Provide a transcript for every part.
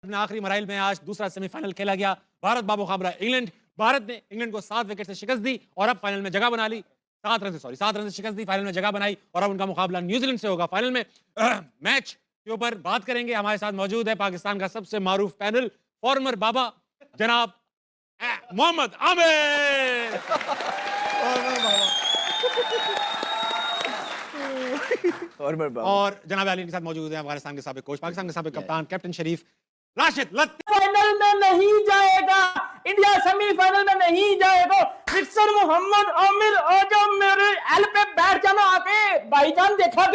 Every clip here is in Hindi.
अपने आखिरी मराइल में आज दूसरा सेमीफाइनल खेला गया। भारत का मुकाबला इंग्लैंड। भारत ने इंग्लैंड को 7 विकेट से शिकस्त दी और अब फाइनल में जगह बना ली। 7 रन से शिकस्त दी, फाइनल में जगह बनाई और अब उनका मुकाबला न्यूजीलैंड से होगा फाइनल में। मैच के ऊपर बात करेंगे, हमारे साथ मौजूद है पाकिस्तान का सबसे मारूफ पैनल, फॉर्मर बाबा जनाब मोहम्मद आमिर। और जनाब अली के साथ मौजूद है अफगानिस्तान के साबिक कोच, पाकिस्तान के साबिक कप्तान कैप्टन शरीफ राशिद लत्ती। फाइनल में नहीं जाएगा, इंडिया सेमीफाइनल में नहीं जाएगा। फिक्सर मोहम्मद आमिर आजा मेरे एल पे बैठ जाना आके भाईजान। देखा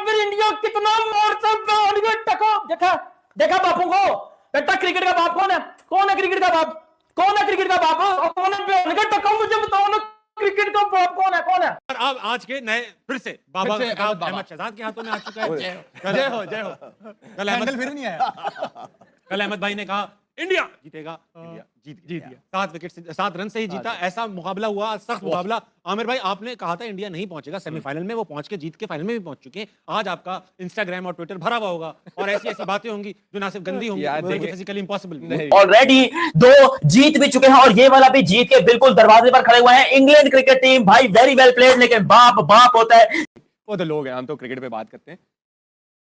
फिर इंडिया कितना मार सकता है। देखा बापू को। बेटा क्रिकेट का बाप कौन है? कौन है क्रिकेट का बाप? कौन है टका? मुझे बताओ ना, क्रिकेट का बाप कौन है? और अब आज के नए फिर से बाबा अहमद शहजाद के हाथों में आ चुका है। जय हो। कल अहमद भाई ने कहा इंडिया जीतेगा, इंडिया जीत गया। 7 रन से ही जीता। ऐसा मुकाबला हुआ, सख्त मुकाबला। आमिर भाई, आपने कहा था इंडिया नहीं पहुंचेगा सेमीफाइनल में, वो पहुंच के जीत के फाइनल में भी पहुंच चुके हैं। आज आपका इंस्टाग्राम और ट्विटर भरा हुआ होगा और ऐसी बातें होंगी जो ना सिर्फ गंदी होंगी, फिजिकली इम्पॉसिबल। ऑलरेडी 2 जीत भी चुके हैं और ये वाला भी जीत के बिल्कुल दरवाजे पर खड़े हुए हैं। इंग्लैंड क्रिकेट टीम भाई वेरी वेल प्लेड, लेकिन बाप होता है। वो तो लोग हैं, हम तो क्रिकेट पे बात करते हैं।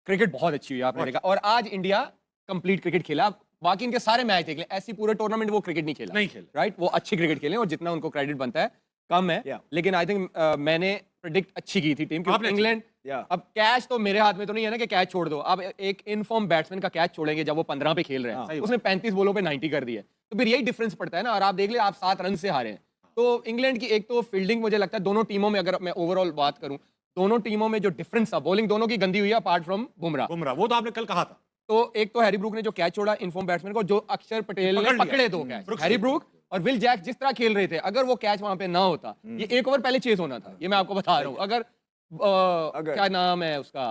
क्रिकेट बहुत अच्छी हुई आपने देखा, और आज इंडिया कंप्लीट क्रिकेट खेला। बाकी इनके सारे मैच देख लें, ऐसी पूरे टूर्नामेंट वो क्रिकेट नहीं खेला, राइट? वो अच्छी क्रिकेट खेले और जितना उनको क्रेडिट बनता है कम है। लेकिन आई थिंक मैंने प्रेडिक्ट अच्छी की थी टीम की। इंग्लैंड अब कैच तो मेरे हाथ में तो नहीं है ना कि कैच छोड़ दो। अब एक इनफॉर्म बैट्समैन का कैच छोड़ेंगे जब वो 15 पे खेल रहे हैं, उसने 35 बॉलों पे 90 कर दिया, तो फिर यही डिफरेंस पड़ता है ना। और आप देख ले, आप 7 रन से हारे हैं। तो इंग्लैंड की एक तो फील्डिंग, मुझे लगता है दोनों टीमों में, अगर मैं ओवरऑल बात करूं, दोनों टीमों में जो डिफरेंस था, बॉलिंग दोनों की गंदी हुई है अपार्ट फ्रॉम बुमराह। वो तो आपने कल कहा था। तो एक तो हैरी ब्रूक ने जो कैच छोड़ा इनफॉर्म बैट्समैन को, जो अक्षर पटेल ने पकड़े 2 कैच। हैरी ब्रूक और विल जैक्स जिस तरह खेल रहे थे, अगर वो कैच वहां पे ना होता, ये 1 ओवर पहले चेस होना था। ये मैं आपको बता रहा हूं। अगर क्या नाम है उसका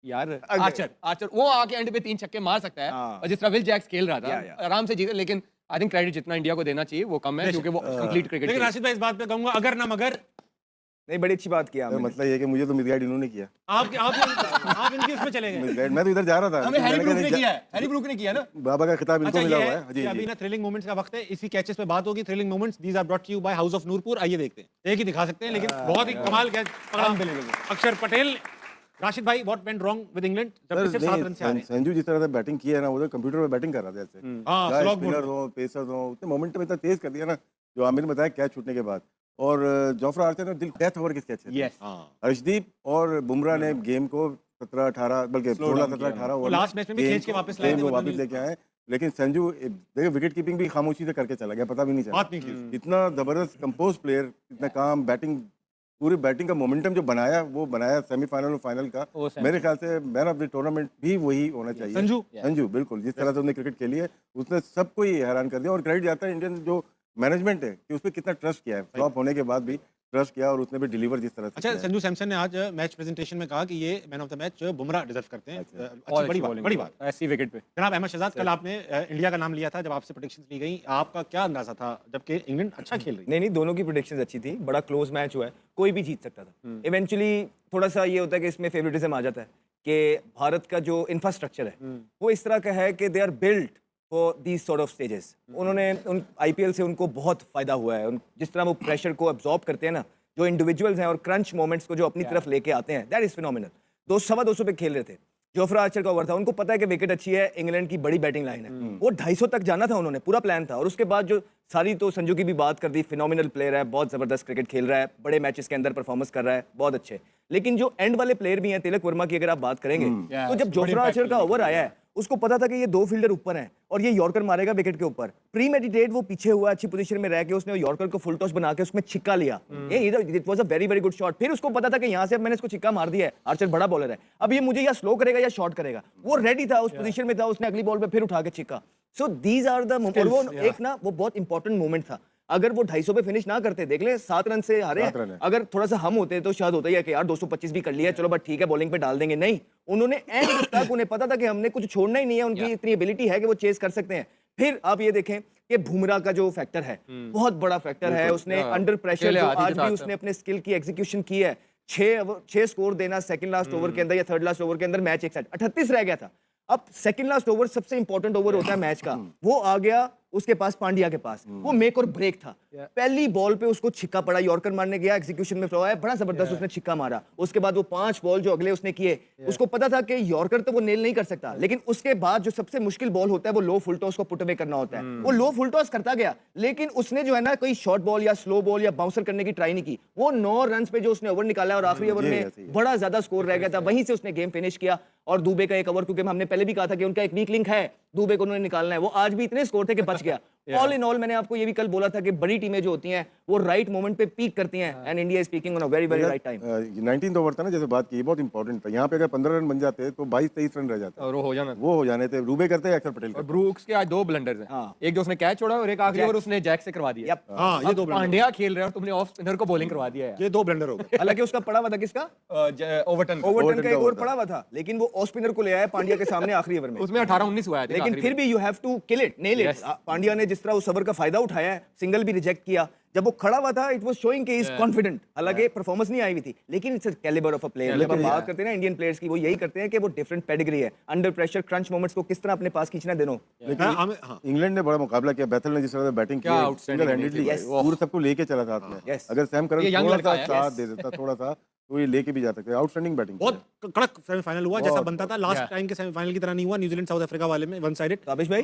यार, आर्चर वो आके एंड पे 3 छक्के मार सकता है, और जिस तरह विल जैक्स खेल रहा था आराम से जीते। लेकिन आई थिंक क्रेडिट जितना इंडिया को देना चाहिए वो कम है, क्योंकि वो कंप्लीट क्रिकेट। लेकिन राशिद भाई, इस बात पे कहूंगा अगर ना मगर नहीं, बड़ी अच्छी बात किया। मतलब ये कि मुझे तो मिसगाइड इन्होंने किया। आप इनकी उसमें चले गए। मैं तो इधर जा रहा था। हमें हैरी ब्रूक ने किया ना। बाबा का खिताब इनको मिला हुआ है। अभी ना थ्रिलिंग मोमेंट्स का वक्त है, इसी कैचेस पे बात होगी। Thrilling moments, these are brought to you by house of Noorpur. आइए देखते हैं, एक ही दिखा सकते हैं लेकिन बहुत ही कमाल कैच पकड़ा अक्षर पटेल। राशिद भाई, what went wrong with England जब सिर्फ 7 रन से हारे? संजू जिस तरह से बैटिंग की है ना, वो तो कंप्यूटर पे बैटिंग कर रहा था ऐसे। हां, स्पिनर हो, पेसर हो, उतने मोमेंट में इतना तेज कर दिया ना, जो आमिर ने बताया कैच छूटने के बाद। और जोफ्रा आर्चर ने दिल डेथ ओवर किस कैच है। हर्षदीप और बुमराह ने गेम को 17-18 बल्कि 16-17-18 ओवर लास्ट मैच में भी खींच के वापस लाए थे, वापस लेके आए। लेकिन संजू देखिए विकेट कीपिंग भी खामोशी से करके चला गया, पता भी नहीं चला। इतना जबरदस्त कंपोज प्लेयर, इतना काम, बैटिंग, पूरी बैटिंग का मोमेंटम जो बनाया सेमीफाइनल और फाइनल का। मेरे ख्याल से मैन ऑफ द टूर्नामेंट भी वही होना चाहिए। संजू बिल्कुल, जिस तरह से उसने क्रिकेट खेली है, उसने सबको ही हैरान कर दिया। और क्रेडिट जाता है इंडियन जो मैनेजमेंट है कि उस पर कितना ट्रस्ट किया है, फ्लॉप होने के बाद भी ट्रस्ट किया, और उसने भी डिलीवर जिस तरह से। अच्छा, संजू सैमसन ने आज मैच प्रेजेंटेशन में कहा कि ये man of the match Bumrah deserve करते हैं। बड़ी बात ऐसी विकेट पे। जनाब अहमद शहजाद, कल आपने इंडिया का नाम लिया था जब आपसे प्रेडिक्शंस ली गई, आपका क्या अंदाजा था जबकि इंग्लैंड अच्छा खेल रही? नहीं, दोनों की प्रेडिक्शंस अच्छी थी। बड़ा क्लोज मैच हुआ है, कोई भी जीत सकता था। इवेंचुअली थोड़ा सा ये होता है कि इसमें फेवरेटिज्म आ जाता है कि भारत का जो इंफ्रास्ट्रक्चर है वो इस तरह का है कि they are built for these sort of stages. उन्होंने आईपीएल से उनको बहुत फायदा हुआ है। जिस तरह वो प्रेशर को अब्जॉर्ब करते हैं ना, जो इंडिविजुअल्स हैं, और क्रंच मोमेंट्स को जो अपनी तरफ लेके आते हैं, दैट इज फिनोमिनल। 200 पे खेल रहे थे, जोफ्रा आर्चर का ओवर था, उनको पता है कि विकेट अच्छी है, इंग्लैंड की बड़ी बैटिंग लाइन है, वो 250 तक जाना था, उन्होंने पूरा प्लान था। और उसके बाद जो सारी, तो संजू की भी बात कर दी, फिनोमिनल प्लेयर है, बहुत जबरदस्त क्रिकेट खेल रहा है, बड़े मैचेस के अंदर परफॉर्मेंस कर रहा है, बहुत अच्छे। लेकिन जो एंड वाले प्लेयर भी हैं, तिलक वर्मा की अगर आप बात करेंगे, तो जब जोफ्रा आर्चर का ओवर आया है, उसको पता था कि ये 2 फील्डर ऊपर हैं और ये यॉर्कर मारेगा विकेट के ऊपर। प्री मेडिटेट वो पीछे हुआ, अच्छी पोजीशन में रह के उसने यॉर्कर को फुल टॉस बना के उसमें छिक्का लिया। It was a very very good shot. फिर उसको पता था कि यहाँ से मैंने इसको छिक्का मार दिया है, आर्चर बड़ा बॉलर है, अब ये मुझे या स्लो करेगा या शॉर्ट करेगा। वो रेडी था, उस पोजीशन में था, उसने अगली बॉल पे फिर उठा के छिक्का। So these are the moment. वो एक ना, वो बहुत इंपॉर्टेंट मोमेंट था। अगर वो 250 पे फिनिश ना करते, देख ले 7 रन से हारे। अगर थोड़ा सा हम होते तो शायद होता ही है कि यार 225 भी कर लिया, चलो बट ठीक है, बॉलिंग पे डाल देंगे। नहीं, उन्होंने एंड तक, उन्हें पता था कि हमने कुछ छोड़ना ही नहीं है, उनकी इतनी एबिलिटी है कि वो चेस कर सकते हैं। फिर आप ये देखें कि बुमराह का जो फैक्टर है बहुत बड़ा फैक्टर है। उसने अंडर प्रेशर आज भी उसने अपने स्किल की एग्जीक्यूशन की है। 6 स्कोर देना सेकंड लास्ट ओवर के अंदर या थर्ड लास्ट ओवर के अंदर, मैच एक साइड 38 रह गया था। अब सेकंड लास्ट ओवर सबसे इंपॉर्टेंट ओवर होता है मैच का, वो आ गया उसके पास, पांड्या के पास, वो मेक और ब्रेक था। पहली बॉल पे उसको छिक्का पड़ा, यॉर्कर मारने गया, एग्जीक्यूशन में फ्लॉ आया, बड़ा जबरदस्त उसने छिक्का मारा। उसके बाद वो 5 बॉल जो अगले उसने किए, उसको पता था कि यॉर्कर तो वो नेल नहीं कर सकता, लेकिन उसके बाद जो सबसे मुश्किल बॉल होता है वो लो फुल टॉस को पुट अवे करना होता है। वो लो फुल टॉस करता गया, लेकिन उसने जो है ना कोई शॉर्ट बॉल या स्लो बॉल या बाउंसर करने की ट्राई नहीं की। वो 9 रन पे जो उसने ओवर निकाला और आखिरी ओवर में बड़ा ज्यादा स्कोर रह गया था, वहीं से उसने गेम फिनिश किया। और दुबे का एक ओवर, क्योंकि हमने पहले भी कहा था कि उनका एक वीक लिंक है, दुबे को उन्होंने निकालना है, वो आज भी इतने स्कोर थे कि बच गया। ऑल इन ऑल मैंने आपको ये भी कल बोला था कि बड़ी टीमें जो होती हैं वो राइट मोमेंट पे पीक करती हैं, and India is peeking on a very very right time. 19th over था ना, जैसे बात की, बहुत इंपॉर्टेंट था। यहाँ पे अगर 15 रन बन जाते तो 22-23 रन रह जाते, और वो हो जाने थे। रूबे करते हैं, अक्षर पटेल और ब्रूक्स के आज 2 ब्लंडर्स हैं। हाँ। एक जो उसने कैच छोड़ा और एक आखिरी ओवर उसने जैक से करवा दिया। हाँ, ये 2 ब्लंडर, पांड्या खेल रहा है और तुमने ऑफ स्पिनर को बॉलिंग करवा दिया है। ये 2 ब्लंडर हो गए। हालांकि उसका पड़ा हुआ था किसका, ओवरटन ओवरटन का एक ओवर पड़ा हुआ था, लेकिन वो ऑफ स्पिनर को ले आया पांड्या के सामने आखिरी ओवर में। उसमें 18-19 हुआ है, लेकिन फिर भी you have to kill it, nail it. Pandya ने जिस तरह उस ओवर का फायदा उठाया है, सिंगल भी रिजेक्ट किया, जब वो खड़ा हुआ था इट वाज शोइंग कि इज कॉन्फिडेंट। हालांकि परफॉर्मेंस नहीं आई हुई थी, लेकिन it's a calibre of a player. जब हम बात करते हैं ना इंडियन प्लेयर्स की, वो यही करते हैं कि वो डिफरेंट पेडिग्री है, अंडर प्रेशर क्रंच मोमेंट्स को किस तरह अपने पास खींचना देनो। इंग्लैंड ने बड़ा मुकाबला किया, बैथल ने जिस तरह से बैटिंग की, सिंगल हैंडेडली पूरा सबको लेके चला साथ में। अगर सैम करन थोड़ा सा साथ दे देता, थोड़ा सा, तो ये लेके भी जा सकते हैं। आउटस्टैंडिंग बैटिंग, बहुत कड़क सेमीफाइनल हुआ, जैसा बनता था। लास्ट टाइम के सेमीफाइनल की तरह नहीं हुआ, न्यूजीलैंड साउथ अफ्रीका वाले में वन साइडेड। काबिश भाई,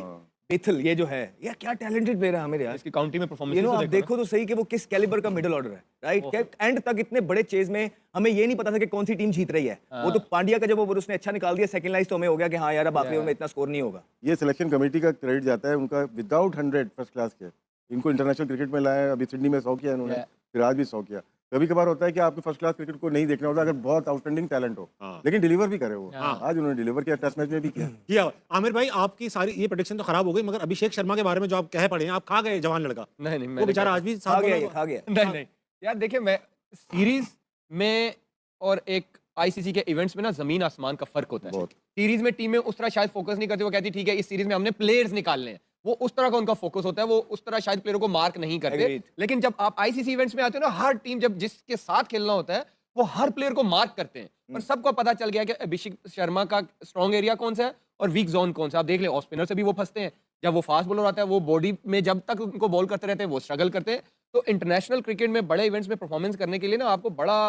बेथल ये जो है, ये क्या टैलेंटेड प्लेयर है हमारे यार। इसकी काउंटी में परफॉर्मेंस यू नो, आप देखो तो सही कि वो किस कैलिबर का मिडिल ऑर्डर है, राइट। एंड तक इतने बड़े चेज में हमें ये नहीं पता था कि कौन सी टीम जीत रही है। वो तो पांड्या का जब ओवर उसने अच्छा निकाल दिया, सेकंड लाइस तो हमें हो गया कि हाँ यार अब आखिरी ओवर में इतना स्कोर नहीं होगा। ये सिलेक्शन कमेटी का क्रेडिट जाता है उनका, विदाउट 100 फर्स्ट क्लास के इनको इंटरनेशनल क्रिकेट में लाया। अभी सिडनी में 100 किया इन्होंने, फिर आज भी 100 किया। कभी कभार होता है कि आपको फर्स्ट क्लास क्रिकेट को नहीं देखना होता अगर बहुत आउटस्टैंडिंग टैलेंट हो, लेकिन डिलीवर भी करे वो। आज उन्होंने डिलीवर किया, टेस्ट मैच में भी किया। आमिर भाई, आपकी सारी ये प्रेडिक्शन तो खराब हो गई, मगर अभिषेक शर्मा के बारे में जो आप कह पड़े हैं, आप खा गए जवान लड़का। नहीं, वो बेचारा आज भी खा गया। नहीं यार, देखिए मैं सीरीज में और एक आईसीसी के इवेंट्स में ना जमीन आसमान का फर्क होता है। सीरीज में टीमें उस तरह शायद फोकस नहीं करती, वो कहती ठीक है इस सीरीज में हमने प्लेयर्स निकालने हैं, वो उस तरह का उनका फोकस होता है, वो उस तरह शायद प्लेयरों को मार्क नहीं करते। लेकिन जब आप आईसीसी इवेंट्स में आते हो ना, हर टीम जब जिसके साथ खेलना होता है वो हर प्लेयर को मार्क करते हैं, और सबको पता चल गया कि अभिषेक शर्मा का स्ट्रॉन्ग एरिया कौन सा है और वीक जोन कौन सा। आप देख ले, ऑफ स्पिनर से भी वो फंसते हैं, जब वो फास्ट बॉलर आता है वो बॉडी में जब तक उनको बॉल करते रहते हैं वो स्ट्रगल करते हैं। तो इंटरनेशनल क्रिकेट में बड़े इवेंट्स में परफॉर्मेंस करने के लिए ना आपको बड़ा,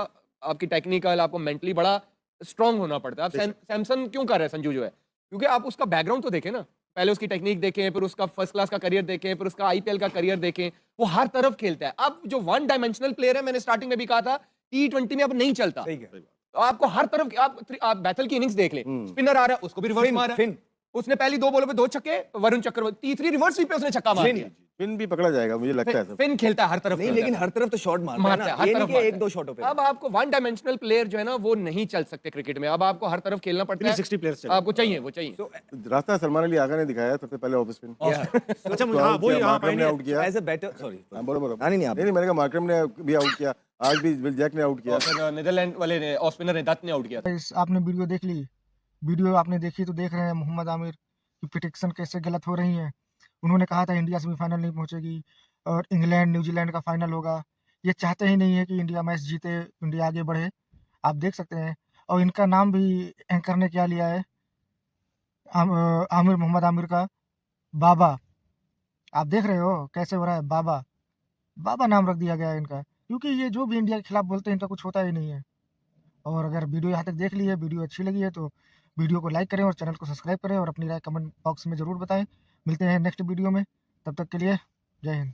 आपकी टेक्निकल, आपको मेंटली बड़ा स्ट्रांग होना पड़ता है। आप सैमसन क्यों कर रहे हैं संजू जो है, क्योंकि आप उसका बैकग्राउंड तो देखें ना, पहले उसकी टेक्निक देखें, फिर उसका फर्स्ट क्लास का करियर देखें, फिर उसका आईपीएल का करियर देखें, वो हर तरफ खेलता है। अब जो वन डायमेंशनल प्लेयर है, मैंने स्टार्टिंग में भी कहा था, T20 में अब नहीं चलता। तो आपको हर तरफ, आप बैटल की इनिंग्स देख लें, स्पिनर आ रहा है उसको भी रिवर्स मारा, उसने पहली 2 बॉलों पे 2 छक्के, वरुण चक्रवर्ती तीसरी रिवर्स स्वीप पे उसने छक्का मार दिया। फिन भी पकड़ा जाएगा मुझे लगता है। फिन खेलता है हर तरफ नहीं, लेकिन हर तरफ तो शॉट मारता है ना, ये नहीं कि 1-2 शॉटों पे। अब आपको वन डायमेंशनल प्लेयर जो है ना वो नहीं चल सकते क्रिकेट में, अब आपको हर तरफ खेलना पड़ता है। 360 प्लेयर्स आपको चाहिए, वो चाहिए। तो रास्ता सलमान अली आगा ने दिखाया सबसे पहले ऑफ स्पिन। अच्छा, हां वो यहां मार्करम ने आउट किया एज अ बैटर, सॉरी बोलो। नहीं, मैंने कहा मार्करम ने भी आउट किया, आज भी विल जैक ने आउट किया, नीदरलैंड वाले ने ऑफ स्पिनर ने दत्त ने आउट किया था। आपने वीडियो देख ली, वीडियो आपने देखी तो देख रहे हैं मोहम्मद आमिर की प्रेडिक्शन कैसे गलत हो रही है। उन्होंने कहा था इंडिया सेमीफाइनल नहीं पहुंचेगी और इंग्लैंड न्यूजीलैंड का फाइनल होगा। ये चाहते ही नहीं है कि इंडिया मैच जीते, इंडिया आगे बढ़े। आप देख सकते हैं, और इनका नाम भी एंकर ने क्या लिया है, आमिर, मोहम्मद आमिर का बाबा। आप देख रहे हो कैसे हो रहा है, बाबा बाबा नाम रख दिया गया है इनका, क्योंकि ये जो भी इंडिया के खिलाफ बोलते हैं इनका कुछ होता ही नहीं है। और अगर वीडियो यहाँ तक देख ली है, वीडियो अच्छी लगी है तो वीडियो को लाइक करें और चैनल को सब्सक्राइब करें और अपनी राय कमेंट बॉक्स में ज़रूर बताएं। मिलते हैं नेक्स्ट वीडियो में, तब तक के लिए जय हिंद।